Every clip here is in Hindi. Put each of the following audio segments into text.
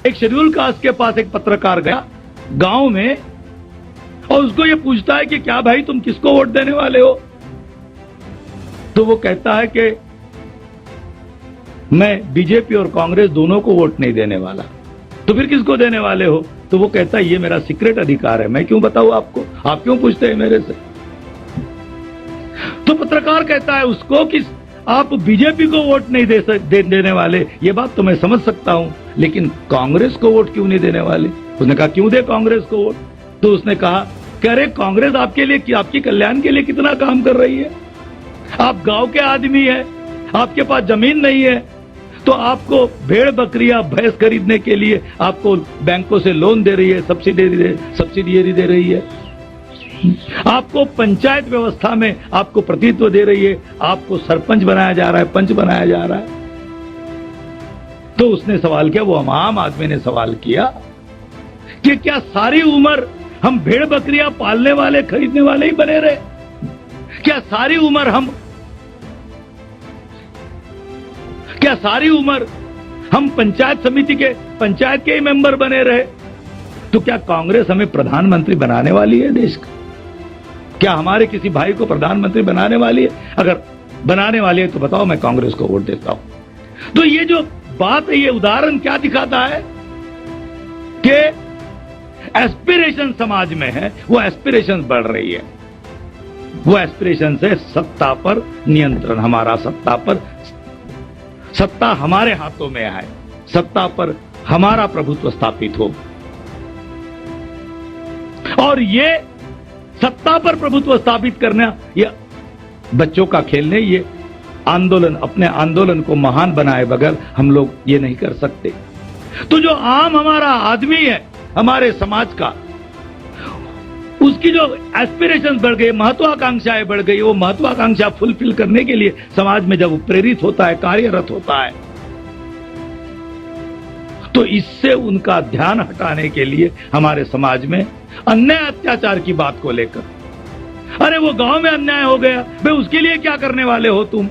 एक शेड्यूल कास्ट के पास एक पत्रकार गया गांव में और उसको ये पूछता है कि क्या भाई तुम किसको वोट देने वाले हो? तो वो कहता है कि मैं बीजेपी और कांग्रेस दोनों को वोट नहीं देने वाला। तो फिर किसको देने वाले हो? तो वो कहता है ये मेरा सीक्रेट अधिकार है, मैं क्यों बताऊं आपको, आप क्यों पूछते हैं मेरे से? तो पत्रकार कहता है उसको कि आप बीजेपी को वोट नहीं देने वाले, ये बात तो मैं समझ सकता हूं, लेकिन कांग्रेस को वोट क्यों नहीं देने वाले? उसने कहा क्यों दे कांग्रेस को वोट? तो उसने कहा कि अरे कांग्रेस आपके लिए, आपके कल्याण के लिए कितना काम कर रही है। आप गांव के आदमी है, आपके पास जमीन नहीं है, तो आपको भेड़ बकरियां भैंस खरीदने के लिए आपको बैंकों से लोन दे रही है, सब्सिडी दे रही है, आपको पंचायत व्यवस्था में आपको प्रतिनिधित्व दे रही है, आपको सरपंच बनाया जा रहा है, पंच बनाया जा रहा है। तो उसने सवाल किया, वो आम आदमी ने सवाल किया कि क्या सारी उम्र हम भेड़ बकरियां पालने वाले खरीदने वाले ही बने रहे? क्या सारी उम्र हम पंचायत समिति के पंचायत के ही मेंबर बने रहे? तो क्या कांग्रेस हमें प्रधानमंत्री बनाने वाली है देश का? क्या हमारे किसी भाई को प्रधानमंत्री बनाने वाली है? अगर बनाने वाली है तो बताओ, मैं कांग्रेस को वोट देता हूं। तो ये जो बात है, ये उदाहरण क्या दिखाता है कि एस्पिरेशन समाज में है, वो एस्पिरेशन बढ़ रही है। वो एस्पिरेशन से सत्ता पर नियंत्रण, हमारा सत्ता हमारे हाथों में आए, सत्ता पर हमारा प्रभुत्व स्थापित हो। और ये सत्ता पर प्रभुत्व स्थापित करना ये बच्चों का खेल नहीं, ये आंदोलन, अपने आंदोलन को महान बनाए बगैर हम लोग ये नहीं कर सकते। तो जो आम हमारा आदमी है, हमारे समाज का, उसकी जो एस्पिरेशंस बढ़ गई, महत्वाकांक्षाएं बढ़ गई, वो महत्वाकांक्षा फुलफिल करने के लिए समाज में जब वो प्रेरित होता है, कार्यरत होता है, तो इससे उनका ध्यान हटाने के लिए हमारे समाज में अन्याय अत्याचार की बात को लेकर, अरे वो गांव में अन्याय हो गया, भाई उसके लिए क्या करने वाले हो तुम?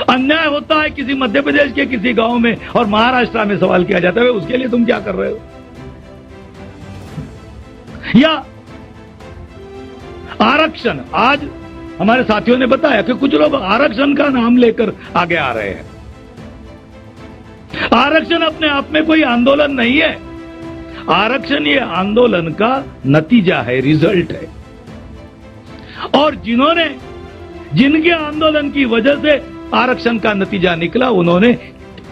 अन्याय होता है किसी मध्य प्रदेश के किसी गांव में और महाराष्ट्र में सवाल किया जाता है, उसके लिए तुम क्या कर रहे हो? या आरक्षण, आज हमारे साथियों ने बताया कि कुछ लोग आरक्षण का नाम लेकर आगे आ रहे हैं। आरक्षण अपने आप में कोई आंदोलन नहीं है, आरक्षण ये आंदोलन का नतीजा है, रिजल्ट है। और जिनके आंदोलन की वजह से आरक्षण का नतीजा निकला, उन्होंने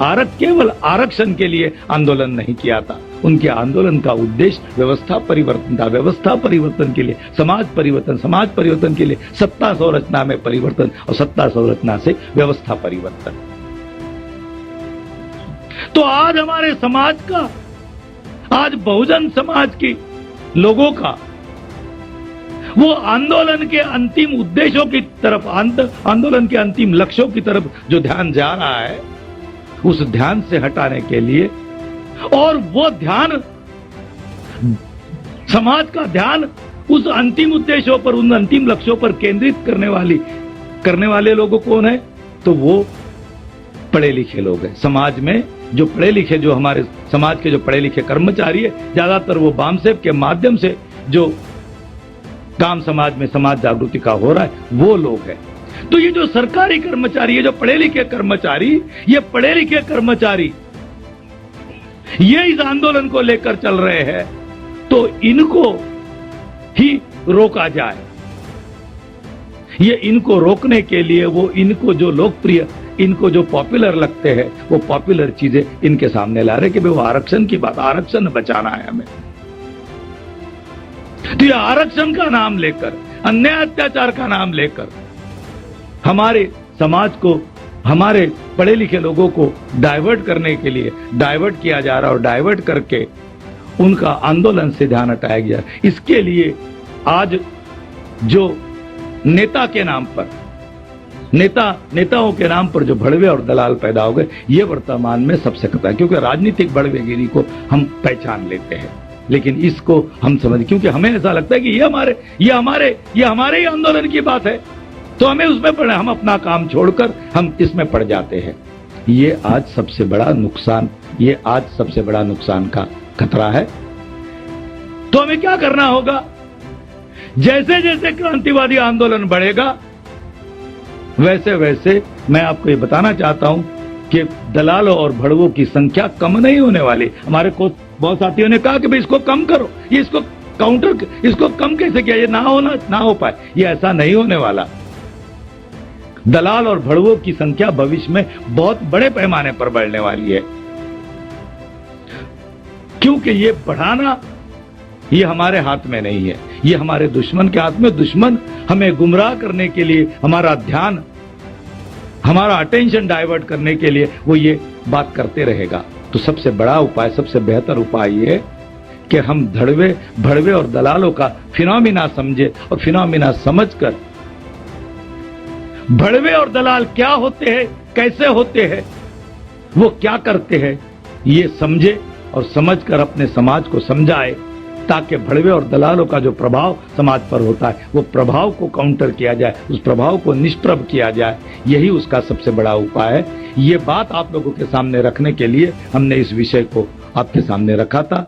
केवल आरक्षण के लिए आंदोलन नहीं किया था, उनके आंदोलन का उद्देश्य व्यवस्था परिवर्तन था। व्यवस्था परिवर्तन के लिए समाज परिवर्तन के लिए सत्ता संरचना में परिवर्तन, और सत्ता संरचना से व्यवस्था परिवर्तन। तो आज हमारे समाज का, आज बहुजन समाज की लोगों का वो आंदोलन के अंतिम उद्देश्यों की तरफ, आंदोलन के अंतिम लक्ष्यों की तरफ जो ध्यान जा रहा है, उस ध्यान से हटाने के लिए, और वो ध्यान, समाज का ध्यान उस अंतिम उद्देश्यों पर, उन अंतिम लक्ष्यों पर केंद्रित करने वाले लोगों कौन है? तो वो पढ़े लिखे लोग हैं। समाज में जो पढ़े लिखे, जो हमारे समाज के जो पढ़े लिखे कर्मचारी है, ज्यादातर वो बामसेब के माध्यम से जो काम समाज में समाज जागृति का हो रहा है, वो लोग हैं। तो ये जो सरकारी कर्मचारी है, जो पढ़े लिखे कर्मचारी, ये पढ़े लिखे कर्मचारी ये इस आंदोलन को लेकर चल रहे हैं, तो इनको ही रोका जाए। ये इनको रोकने के लिए वो इनको जो लोकप्रिय, इनको जो पॉपुलर लगते हैं, वो पॉपुलर चीजें इनके सामने ला रहे कि भाई वो आरक्षण की बात, आरक्षण बचाना है हमें। तो ये आरक्षण का नाम लेकर, अन्याय अत्याचार का नाम लेकर हमारे समाज को, हमारे पढ़े लिखे लोगों को डाइवर्ट करने के लिए डाइवर्ट किया जा रहा है, और डाइवर्ट करके उनका आंदोलन से ध्यान हटाया गया। इसके लिए आज जो नेता के नाम पर, नेताओं के नाम पर जो भड़वे और दलाल पैदा हो गए, ये वर्तमान में सबसे खतरा है। क्योंकि राजनीतिक भड़वेगिरी को हम पहचान लेते हैं, लेकिन इसको हम समझ, क्योंकि हमें ऐसा लगता है कि ये हमारे ही आंदोलन की बात है, तो हमें उसमें पड़े, हम अपना काम छोड़कर हम इसमें पड़ जाते हैं। ये आज सबसे बड़ा नुकसान ये आज सबसे बड़ा नुकसान का खतरा है। तो हमें क्या करना होगा? जैसे जैसे क्रांतिवादी आंदोलन बढ़ेगा, वैसे वैसे मैं आपको ये बताना चाहता हूं कि दलालों और भड़वों की संख्या कम नहीं होने वाली। हमारे को बहुत साथियों ने कहा कि भाई इसको कम करो, ये इसको काउंटर, इसको कम कैसे किया, ये ना हो पाए। ये ऐसा नहीं होने वाला। दलाल और भड़वों की संख्या भविष्य में बहुत बड़े पैमाने पर बढ़ने वाली है, क्योंकि ये बढ़ाना ये हमारे हाथ में नहीं है, ये हमारे दुश्मन के हाथ में। दुश्मन हमें गुमराह करने के लिए, हमारा ध्यान, हमारा अटेंशन डाइवर्ट करने के लिए वो ये बात करते रहेगा। तो सबसे बड़ा उपाय, सबसे बेहतर उपाय ये है कि हम भड़वे और दलालों का फिनोमिना समझे और फिनोमिना समझकर भड़वे और दलाल क्या होते हैं, कैसे होते हैं, वो क्या करते हैं, ये समझे और समझकर अपने समाज को समझाए, ताकि भड़वे और दलालों का जो प्रभाव समाज पर होता है वो प्रभाव को काउंटर किया जाए, उस प्रभाव को निष्प्रभ किया जाए। यही उसका सबसे बड़ा उपाय है। ये बात आप लोगों के सामने रखने के लिए हमने इस विषय को आपके सामने रखा था।